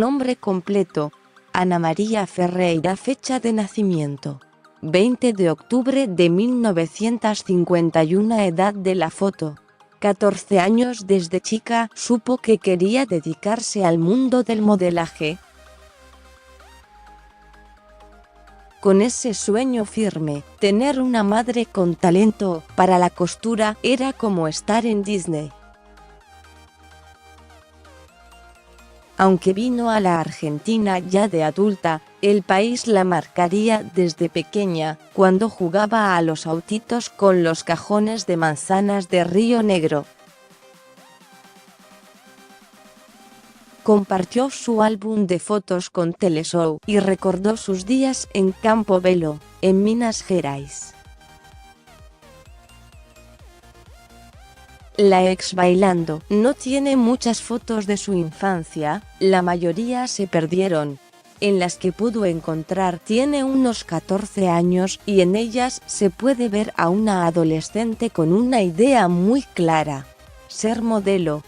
Nombre completo: Ana María Ferreira. Fecha de nacimiento: 20 de octubre de 1951. Edad de la foto: 14 años. Desde chica supo que quería dedicarse al mundo del modelaje. Con ese sueño firme, tener una madre con talento para la costura era como estar en Disney. Aunque vino a la Argentina ya de adulta, el país la marcaría desde pequeña, cuando jugaba a los autitos con los cajones de manzanas de Río Negro. Compartió su álbum de fotos con Teleshow y recordó sus días en Campo Belo, en Minas Gerais. La ex bailando no tiene muchas fotos de su infancia, la mayoría se perdieron. En las que pudo encontrar tiene unos 14 años y en ellas se puede ver a una adolescente con una idea muy clara: ser modelo.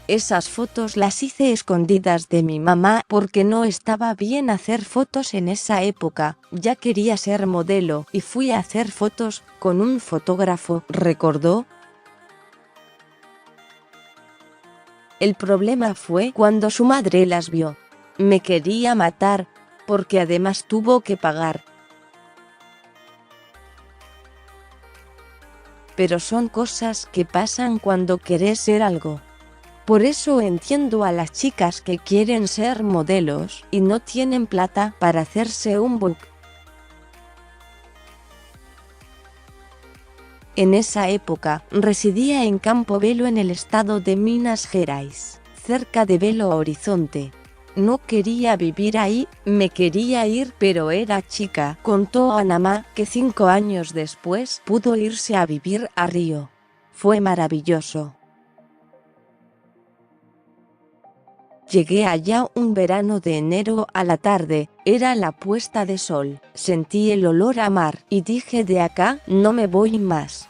Esas fotos las hice escondidas de mi mamá porque no estaba bien hacer fotos en esa época. Ya quería ser modelo y fui a hacer fotos con un fotógrafo, recordó. El problema fue cuando su madre las vio. Me quería matar, porque además tuvo que pagar. Pero son cosas que pasan cuando querés ser algo. Por eso entiendo a las chicas que quieren ser modelos y no tienen plata para hacerse un book. En esa época, residía en Campo Belo en el estado de Minas Gerais, cerca de Belo Horizonte. No quería vivir ahí, me quería ir pero era chica, contó Anamá, que 5 años después pudo irse a vivir a Río. Fue maravilloso. Llegué allá un verano de enero a la tarde, era la puesta de sol, sentí el olor a mar y dije: de acá no me voy más.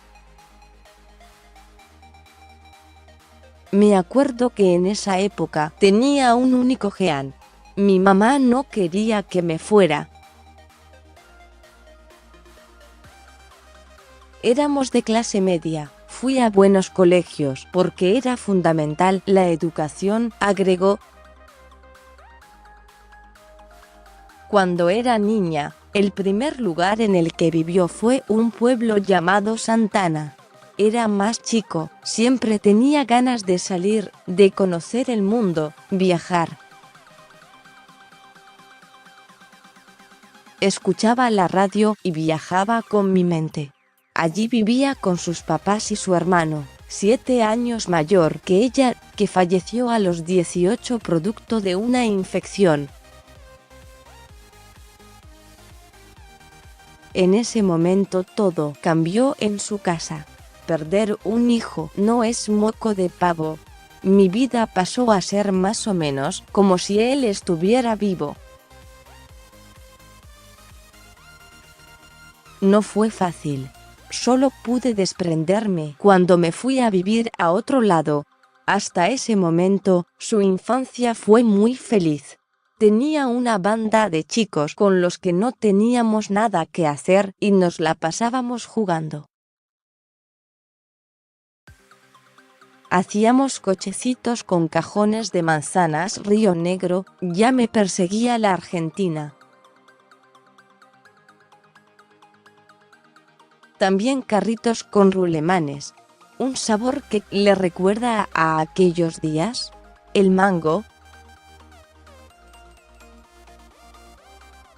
Me acuerdo que en esa época tenía un único Jean. Mi mamá no quería que me fuera. Éramos de clase media. Fui a buenos colegios porque era fundamental la educación, agregó. Cuando era niña, el primer lugar en el que vivió fue un pueblo llamado Santana. Era más chico, siempre tenía ganas de salir, de conocer el mundo, viajar. Escuchaba la radio y viajaba con mi mente. Allí vivía con sus papás y su hermano, 7 años mayor que ella, que falleció a los 18 producto de una infección. En ese momento todo cambió en su casa. Perder un hijo no es moco de pavo. Mi vida pasó a ser más o menos como si él estuviera vivo. No fue fácil. Solo pude desprenderme cuando me fui a vivir a otro lado. Hasta ese momento, su infancia fue muy feliz. Tenía una banda de chicos con los que no teníamos nada que hacer y nos la pasábamos jugando. Hacíamos cochecitos con cajones de manzanas. Río Negro, ya me perseguía la Argentina. También carritos con rulemanes, un sabor que le recuerda a aquellos días. El mango.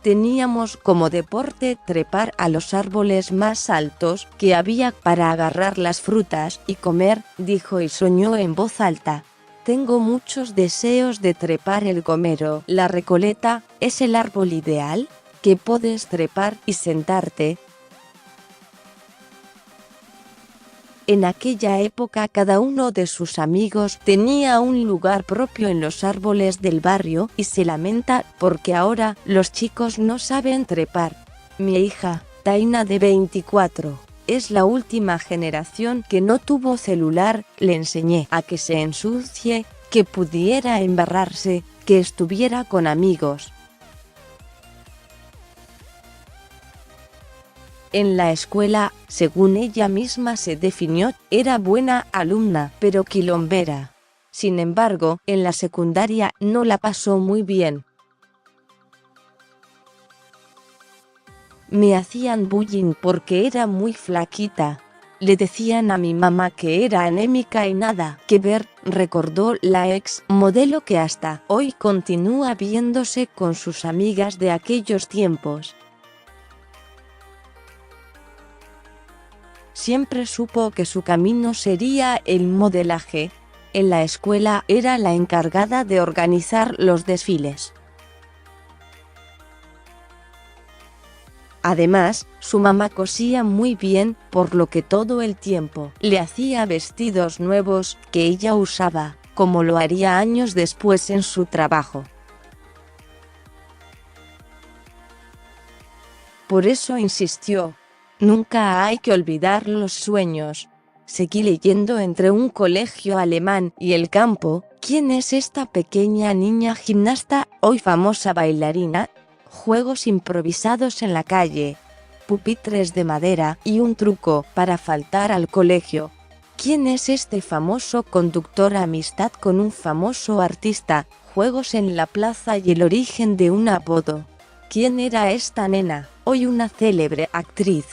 Teníamos como deporte trepar a los árboles más altos que había para agarrar las frutas y comer, dijo y soñó en voz alta. Tengo muchos deseos de trepar el gomero. La recoleta es el árbol ideal, que puedes trepar y sentarte. En aquella época cada uno de sus amigos tenía un lugar propio en los árboles del barrio y se lamenta porque ahora los chicos no saben trepar. Mi hija, Taina de 24, Es la última generación que no tuvo celular, le enseñé a que se ensucie, que pudiera embarrarse, que estuviera con amigos. En la escuela, según ella misma se definió, era buena alumna, pero quilombera. Sin embargo, en la secundaria no la pasó muy bien. Me hacían bullying porque era muy flaquita. Le decían a mi mamá que era anémica y nada que ver, recordó la ex modelo que hasta hoy continúa viéndose con sus amigas de aquellos tiempos. Siempre supo que su camino sería el modelaje. En la escuela era la encargada de organizar los desfiles. Además, su mamá cosía muy bien, por lo que todo el tiempo le hacía vestidos nuevos que ella usaba, como lo haría años después en su trabajo. Por eso insistió: nunca hay que olvidar los sueños. Seguí leyendo entre un colegio alemán y el campo. ¿Quién es esta pequeña niña gimnasta, hoy famosa bailarina? Juegos improvisados en la calle, pupitres de madera y un truco para faltar al colegio. ¿Quién es este famoso conductor? Amistad con un famoso artista, juegos en la plaza y el origen de un apodo. ¿Quién era esta nena? Hoy una célebre actriz.